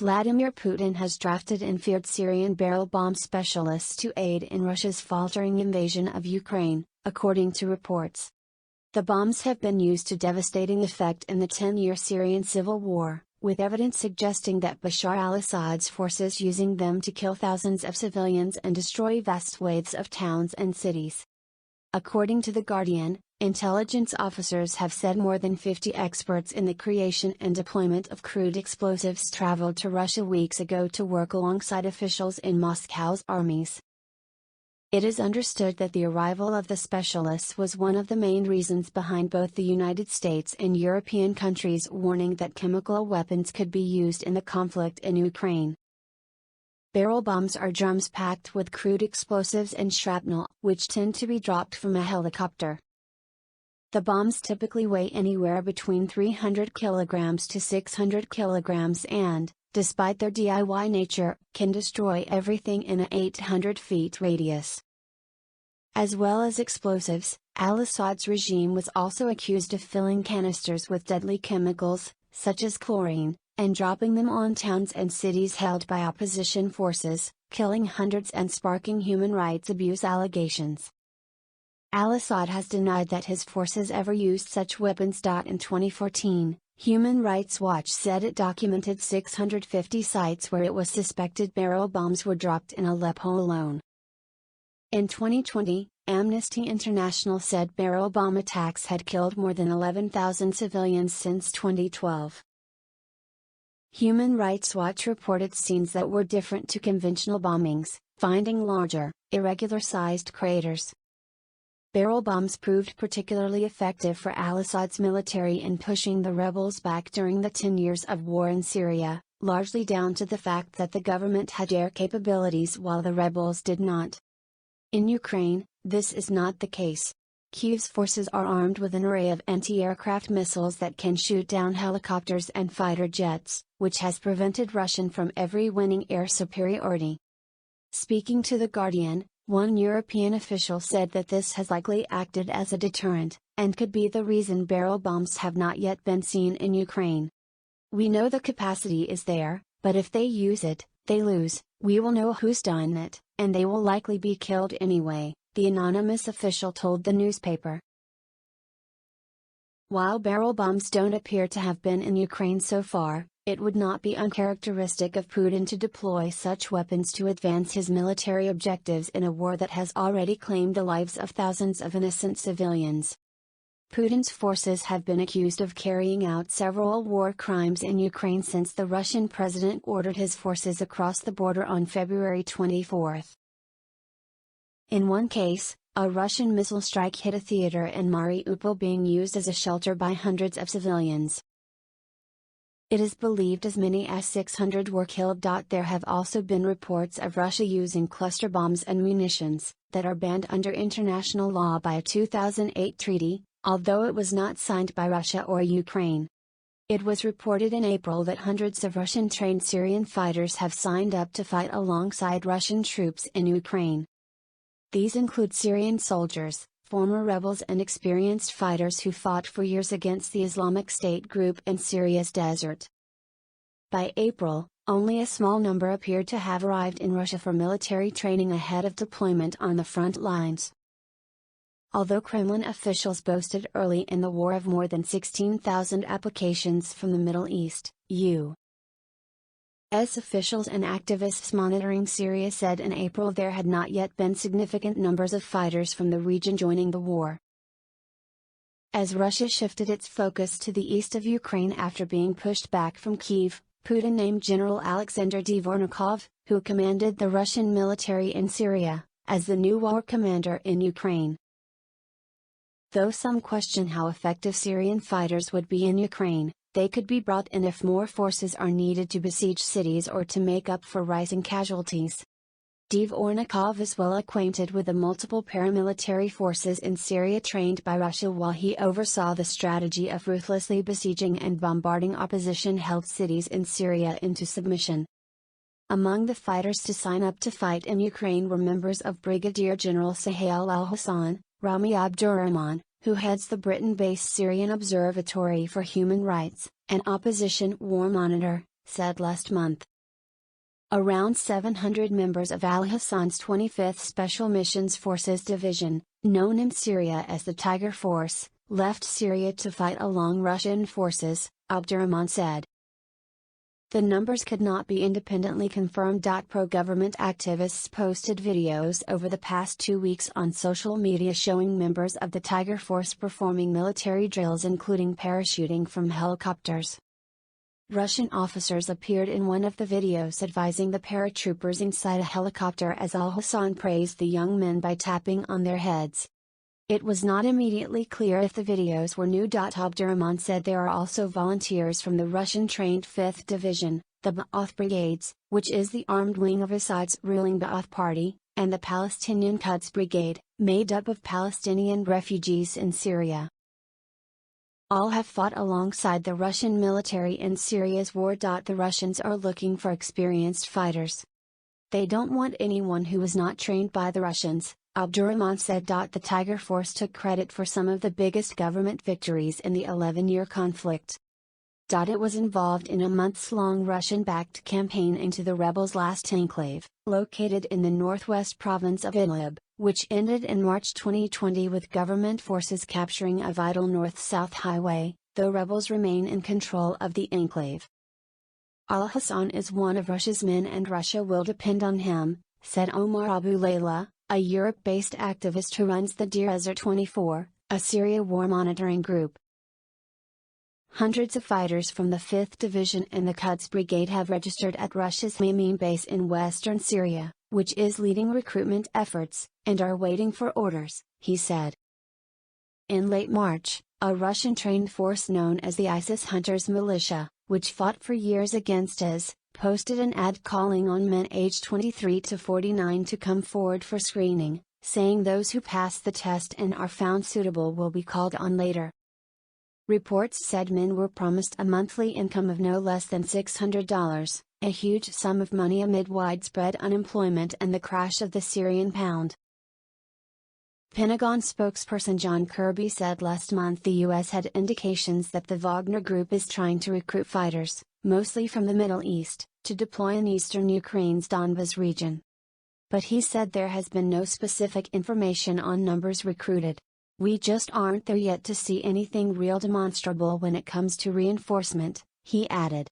Vladimir Putin has drafted and feared Syrian barrel bomb specialists to aid in Russia's faltering invasion of Ukraine, according to reports. The bombs have been used to devastating effect in the 10-year Syrian civil war, with evidence suggesting that Bashar al-Assad's forces using them to kill thousands of civilians and destroy vast swathes of towns and cities. According to The Guardian, intelligence officers have said more than 50 experts in the creation and deployment of crude explosives traveled to Russia weeks ago to work alongside officials in Moscow's armies. It is understood that the arrival of the specialists was one of the main reasons behind both the United States and European countries warning that chemical weapons could be used in the conflict in Ukraine. Barrel bombs are drums packed with crude explosives and shrapnel, which tend to be dropped from a helicopter. The bombs typically weigh anywhere between 300 kilograms to 600 kilograms and, despite their DIY nature, can destroy everything in an 800 feet radius. As well as explosives, al-Assad's regime was also accused of filling canisters with deadly chemicals, such as chlorine, and dropping them on towns and cities held by opposition forces, killing hundreds and sparking human rights abuse allegations. Al-Assad has denied that his forces ever used such weapons. In 2014, Human Rights Watch said it documented 650 sites where it was suspected barrel bombs were dropped in Aleppo alone. In 2020, Amnesty International said barrel bomb attacks had killed more than 11,000 civilians since 2012. Human Rights Watch reported scenes that were different to conventional bombings, finding larger, irregular-sized craters. Barrel bombs proved particularly effective for al-Assad's military in pushing the rebels back during the 10 years of war in Syria, largely down to the fact that the government had air capabilities while the rebels did not. In Ukraine, this is not the case. Kyiv's forces are armed with an array of anti-aircraft missiles that can shoot down helicopters and fighter jets, which has prevented Russia from ever winning air superiority. Speaking to The Guardian, one European official said that this has likely acted as a deterrent, and could be the reason barrel bombs have not yet been seen in Ukraine. "We know the capacity is there, but if they use it, they lose. We will know who's done it, and they will likely be killed anyway," the anonymous official told the newspaper. While barrel bombs don't appear to have been in Ukraine so far, it would not be uncharacteristic of Putin to deploy such weapons to advance his military objectives in a war that has already claimed the lives of thousands of innocent civilians. Putin's forces have been accused of carrying out several war crimes in Ukraine since the Russian president ordered his forces across the border on February 24. In one case, a Russian missile strike hit a theater in Mariupol being used as a shelter by hundreds of civilians. It is believed as many as 600 were killed. There have also been reports of Russia using cluster bombs and munitions, that are banned under international law by a 2008 treaty, although it was not signed by Russia or Ukraine. It was reported in April that hundreds of Russian-trained Syrian fighters have signed up to fight alongside Russian troops in Ukraine. These include Syrian soldiers, former rebels and experienced fighters who fought for years against the Islamic State group in Syria's desert. By April, only a small number appeared to have arrived in Russia for military training ahead of deployment on the front lines. Although Kremlin officials boasted early in the war of more than 16,000 applications from the Middle East, U.S. officials and activists monitoring Syria said in April there had not yet been significant numbers of fighters from the region joining the war. As Russia shifted its focus to the east of Ukraine after being pushed back from Kyiv, Putin named General Alexander Dvornikov, who commanded the Russian military in Syria, as the new war commander in Ukraine. Though some question how effective Syrian fighters would be in Ukraine, they could be brought in if more forces are needed to besiege cities or to make up for rising casualties. Dvornikov is well acquainted with the multiple paramilitary forces in Syria trained by Russia while he oversaw the strategy of ruthlessly besieging and bombarding opposition-held cities in Syria into submission. Among the fighters to sign up to fight in Ukraine were members of Brigadier General Sahel al-Hassan, Rami Abdurrahman, who heads the Britain-based Syrian Observatory for Human Rights, and opposition war monitor, said last month. Around 700 members of al-Hassan's 25th Special Missions Forces Division, known in Syria as the Tiger Force, left Syria to fight along Russian forces, Abdurrahman said. The numbers could not be independently confirmed. Pro-government activists posted videos over the past 2 weeks on social media showing members of the Tiger Force performing military drills including parachuting from helicopters. Russian officers appeared in one of the videos advising the paratroopers inside a helicopter as al-Hassan praised the young men by tapping on their heads. It was not immediately clear if the videos were new. Abdurrahman said there are also volunteers from the Russian-trained 5th Division, the Ba'ath Brigades, which is the armed wing of Assad's ruling Ba'ath Party, and the Palestinian Quds Brigade, made up of Palestinian refugees in Syria. All have fought alongside the Russian military in Syria's war. The Russians are looking for experienced fighters. They don't want anyone who was not trained by the Russians, Abdurrahman said. The Tiger Force took credit for some of the biggest government victories in the 11-year conflict. It was involved in a months-long Russian-backed campaign into the rebels' last enclave, located in the northwest province of Idlib, which ended in March 2020 with government forces capturing a vital north-south highway, though rebels remain in control of the enclave. Al-Hassan is one of Russia's men and Russia will depend on him, said Omar Abu Layla, a Europe-based activist who runs the Deir Ezzor 24, a Syria war monitoring group. Hundreds of fighters from the 5th Division and the Quds Brigade have registered at Russia's Maymim base in western Syria, which is leading recruitment efforts, and are waiting for orders, he said. In late March, a Russian-trained force known as the ISIS Hunters Militia, which fought for years against IS, posted an ad calling on men aged 23 to 49 to come forward for screening, saying those who pass the test and are found suitable will be called on later. Reports said men were promised a monthly income of no less than $600, a huge sum of money amid widespread unemployment and the crash of the Syrian pound. Pentagon spokesperson John Kirby said last month the U.S. had indications that the Wagner Group is trying to recruit fighters, mostly from the Middle East, to deploy in eastern Ukraine's Donbas region. But he said there has been no specific information on numbers recruited. We just aren't there yet to see anything real demonstrable when it comes to reinforcement, he added.